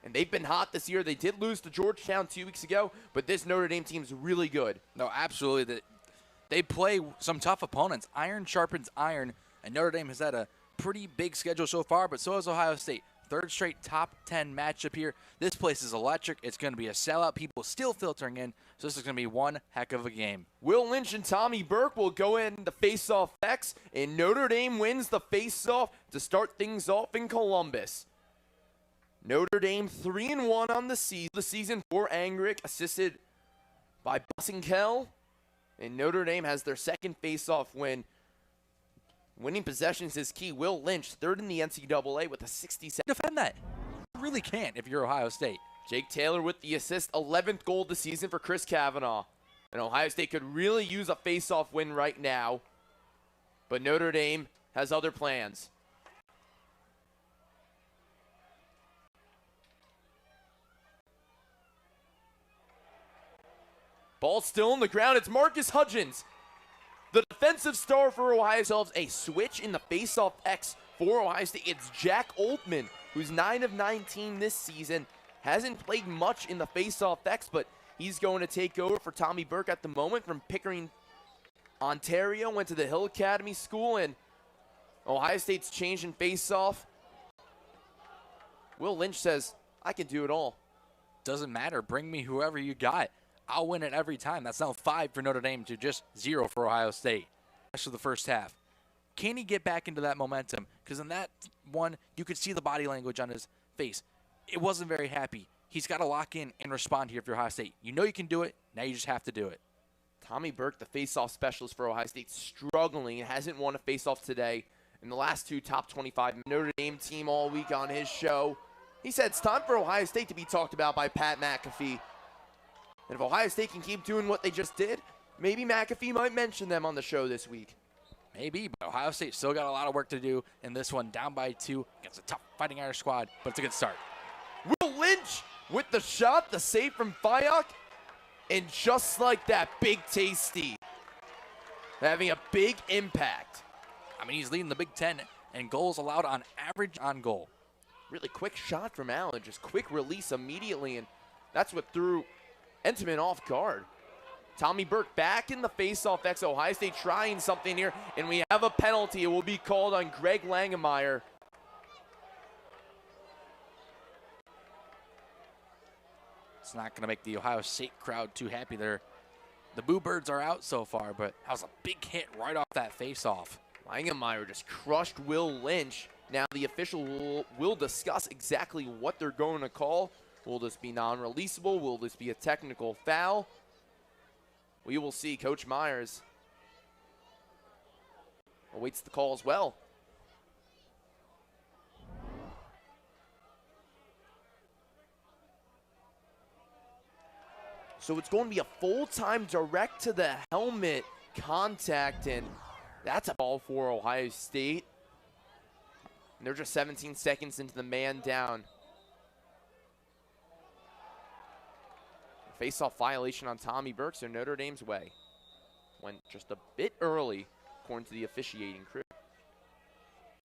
And they've been hot this year. They did lose to Georgetown 2 weeks ago, but this Notre Dame team's really good. No, absolutely. They play some tough opponents. Iron sharpens iron, and Notre Dame has had a pretty big schedule so far, but so has Ohio State. Third straight top 10 matchup here. This place is electric. It's going to be a sellout. People still filtering in, so this is going to be one heck of a game. Will Lynch and Tommy Burke will go in the Faceoff X, and Notre Dame wins the Faceoff to start things off in Columbus. Notre Dame 3-1 on the season for Angrick, assisted by Bussenkel. And Notre Dame has their second Faceoff win. Winning possessions is key. Will Lynch, third in the NCAA with a 67. Defend that. You really can't if you're Ohio State. Jake Taylor with the assist, 11th goal of the season for Chris Kavanaugh. And Ohio State could really use a face-off win right now. But Notre Dame has other plans. Ball still on the ground. It's Marcus Hudgens, the defensive star for Ohio State. A switch in the face-off X for Ohio State. It's Jack Oldman, who's 9 of 19 this season. Hasn't played much in the face-off X, but he's going to take over for Tommy Burke at the moment from Pickering, Ontario. Went to the Hill Academy School, and Ohio State's changing face-off. Will Lynch says, I can do it all. Doesn't matter. Bring me whoever you got. I'll win it every time. That's now 5 for Notre Dame to just 0 for Ohio State. That's for the first half. Can he get back into that momentum? Because in that one, you could see the body language on his face. It wasn't very happy. He's got to lock in and respond here for Ohio State. You know you can do it. Now you just have to do it. Tommy Burke, the face-off specialist for Ohio State, struggling. Hasn't won a face-off today. In the last 2 top 25 Notre Dame team all week on his show. He said it's time for Ohio State to be talked about by Pat McAfee. And if Ohio State can keep doing what they just did, maybe McAfee might mention them on the show this week. Maybe, but Ohio State still got a lot of work to do in this one, down by 2 against a tough Fighting Irish squad, but it's a good start. Will Lynch with the shot, the save from Fayoc, and just like that, Big Tasty having a big impact. I mean, he's leading the Big Ten and goals allowed on average on goal. Really quick shot from Allen, just quick release immediately, and that's what threw Entenmann off guard. Tommy Burke back in the face-off X. Ohio State trying something here, and we have a penalty. It will be called on Greg Langemeyer. It's not going to make the Ohio State crowd too happy there. The Boo Birds are out so far, but that was a big hit right off that face-off. Langemeyer just crushed Will Lynch. Now the official will discuss exactly what they're going to call. Will this be non-releasable? Will this be a technical foul? We will see. Coach Myers awaits the call as well. So it's going to be a full-time direct to the helmet contact, and that's a ball for Ohio State. And they're just 17 seconds into the man down. Face-off violation on Tommy Burke, so Notre Dame's way. Went just a bit early, according to the officiating crew.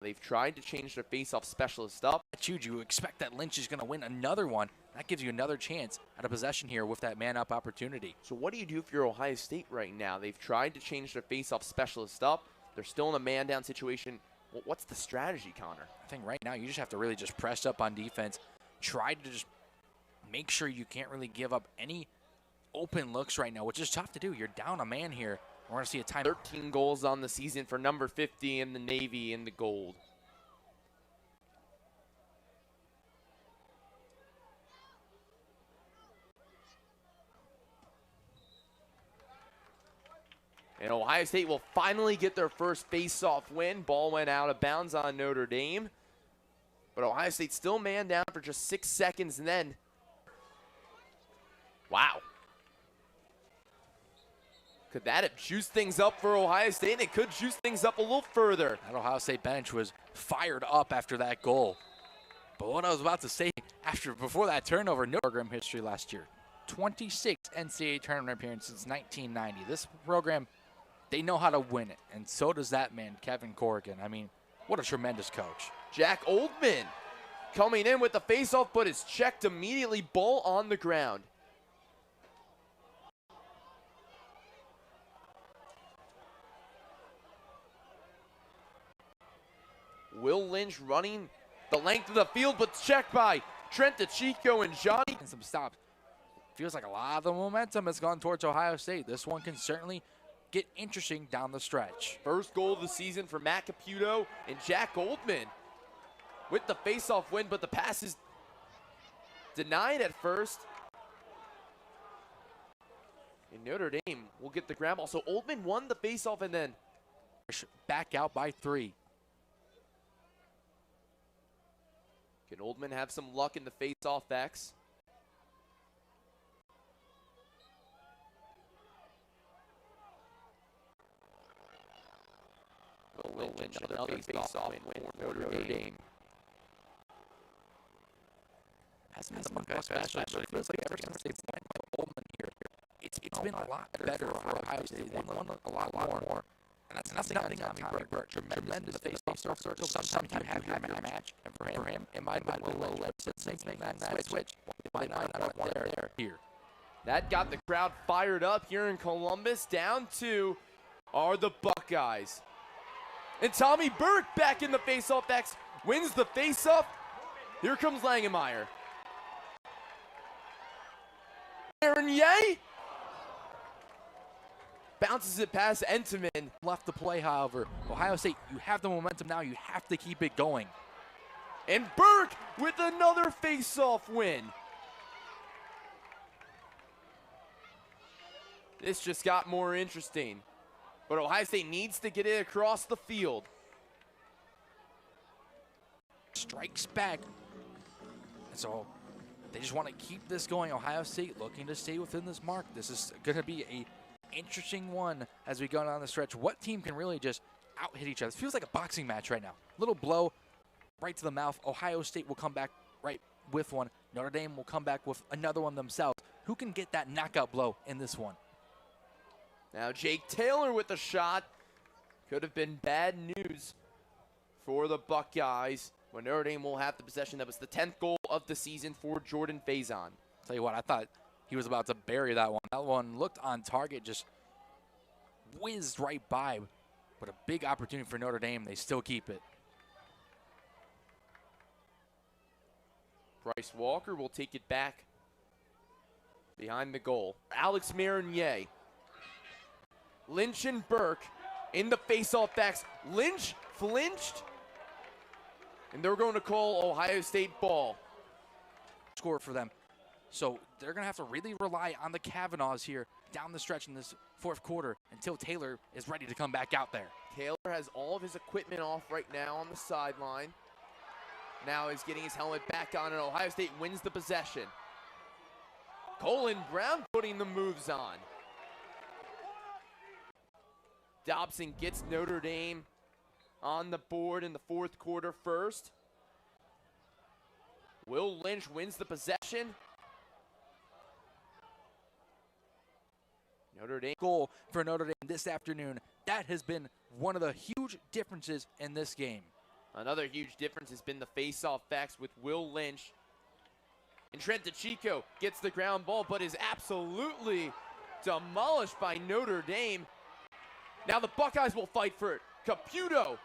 They've tried to change their face-off specialist up. You expect that Lynch is going to win another one. That gives you another chance at a possession here with that man-up opportunity. So what do you do if you're Ohio State right now? They've tried to change their face-off specialist up. They're still in a man-down situation. Well, what's the strategy, Connor? I think right now you just have to really just press up on defense. Try to just make sure you can't really give up any open looks right now, which is tough to do. You're down a man here. We're going to see a time. 13 goals on the season for number 50 in the Navy in the gold. And Ohio State will finally get their first face-off win. Ball went out of bounds on Notre Dame. But Ohio State still man down for just 6 seconds, and then, wow. Could that have juiced things up for Ohio State? And it could juice things up a little further. That Ohio State bench was fired up after that goal. But what I was about to say, before that turnover, no program history last year. 26 NCAA tournament appearances since 1990. This program, they know how to win it, and so does that man, Kevin Corrigan. I mean, what a tremendous coach. Jack Oldman coming in with the faceoff, but is checked immediately. Ball on the ground. Will Lynch running the length of the field, but checked by Trent DeChico and Johnny. And some stops. Feels like a lot of the momentum has gone towards Ohio State. This one can certainly get interesting down the stretch. First goal of the season for Matt Caputo and Jack Oldman with the faceoff win, but the pass is denied at first. And Notre Dame will get the grab. Also, Oldman won the faceoff and then back out by 3. Can Oldman have some luck in the faceoff X? Will Lynch another faceoff win for Notre Dame. Hasn't been much special, but it feels like ever since they've went to Oldman here, it's been a lot better for Ohio State. They've won a lot more. And that's nothing on Tommy Burke. Tremendous face-off starter. Sometimes you have your match, and for him, it might have been Will Lynch since making that switch. It might not have won there. Here. That got the crowd fired up here in Columbus. Down 2 are the Buckeyes. And Tommy Burke back in the faceoff X wins the faceoff. Here comes Langenmeyer. Aaron Ye bounces it past Entenmann. Left to play, however. Ohio State, you have the momentum now. You have to keep it going. And Burke with another faceoff win. This just got more interesting. But Ohio State needs to get it across the field. Strikes back. And so they just want to keep this going. Ohio State looking to stay within this mark. This is going to be a interesting one as we go down the stretch. What team can really just out-hit each other? It feels like a boxing match right now. Little blow right to the mouth. Ohio State will come back right with one. Notre Dame will come back with another one themselves. Who can get that knockout blow in this one? Now Jake Taylor with a shot. Could have been bad news for the Buckeyes when Notre Dame will have the possession. That was the 10th goal of the season for Jordan Faison. Tell you what, I thought he was about to bury that one. That one looked on target, just whizzed right by. But a big opportunity for Notre Dame. They still keep it. Bryce Walker will take it back behind the goal. Alex Marinier. Lynch and Burke in the faceoff backs. Lynch flinched. And they're going to call Ohio State ball. Score for them. So they're going to have to really rely on the Kavanaughs here down the stretch in this 4th quarter until Taylor is ready to come back out there. Taylor has all of his equipment off right now on the sideline. Now he's getting his helmet back on, and Ohio State wins the possession. Colin Brown putting the moves on. Dobson gets Notre Dame on the board in the 4th quarter first. Will Lynch wins the possession. Notre Dame. Goal for Notre Dame this afternoon. That has been one of the huge differences in this game. Another huge difference has been the face-off backs with Will Lynch. And Trent DeChico gets the ground ball, but is absolutely demolished by Notre Dame. Now the Buckeyes will fight for it. Caputo.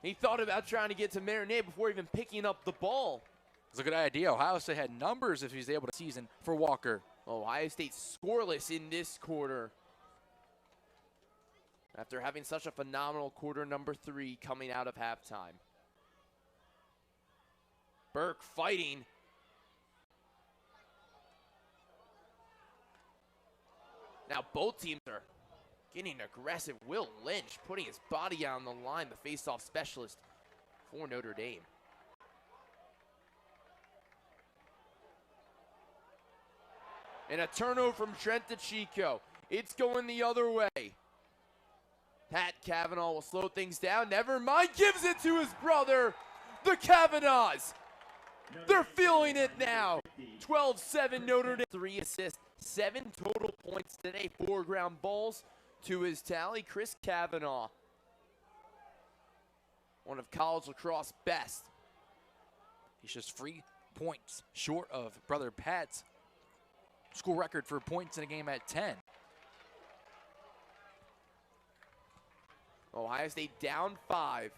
He thought about trying to get to Marinier before even picking up the ball. It's a good idea. Ohio State had numbers if he's able to season for Walker. Ohio State scoreless in this quarter. After having such a phenomenal quarter number 3 coming out of halftime. Burke fighting. Now both teams are getting aggressive. Will Lynch putting his body on the line, the face-off specialist for Notre Dame. And a turnover from Trent DeChico. It's going the other way. Pat Cavanaugh will slow things down. Never mind, gives it to his brother, the Kavanaughs. They're feeling it now. 12-7 Notre Dame. 3 assists, 7 total points today. 4 ground balls to his tally. Chris Cavanaugh, one of college lacrosse best. He's just 3 points short of brother Pat's school record for points in a game at 10. Ohio State down 5.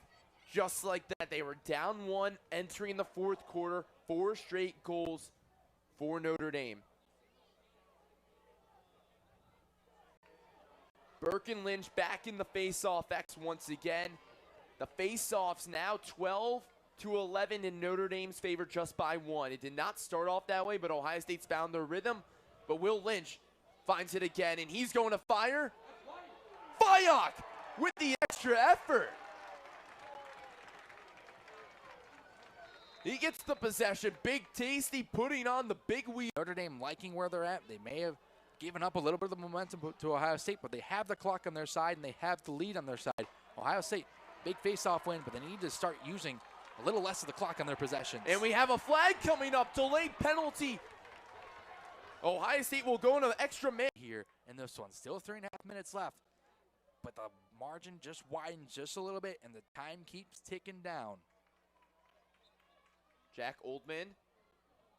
Just like that, they were down 1 entering the fourth quarter. 4 straight goals for Notre Dame. Burke and Lynch back in the face-off X once again. The face-offs now 12-11 in Notre Dame's favor just by 1. It did not start off that way, but Ohio State's found their rhythm. But Will Lynch finds it again, and he's going to fire. Faceoff with the extra effort. He gets the possession. Big Tasty putting on the big wheel. Notre Dame liking where they're at. They may have given up a little bit of the momentum to Ohio State, but they have the clock on their side and they have the lead on their side. Ohio State, big face-off win, but they need to start using a little less of the clock on their possessions. And we have a flag coming up. Delayed penalty. Ohio State will go into extra man here in this one. Still 3.5 minutes left, but the margin just widens just a little bit and the time keeps ticking down. Jack Oldman,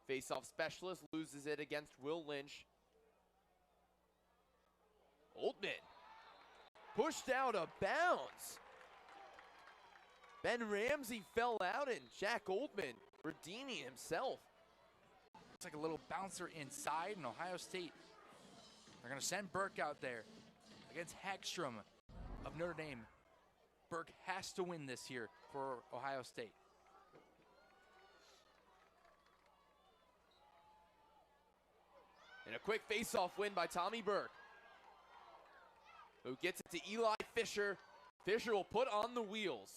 face-off specialist, loses it against Will Lynch. Oldman pushed out of bounds. Ben Ramsey fell out and Jack Oldman redeeming himself. It's like a little bouncer inside, and Ohio State, they're going to send Burke out there against Hagstrom of Notre Dame. Burke has to win this here for Ohio State. And a quick face-off win by Tommy Burke, who gets it to Eli Fisher. Fisher will put on the wheels.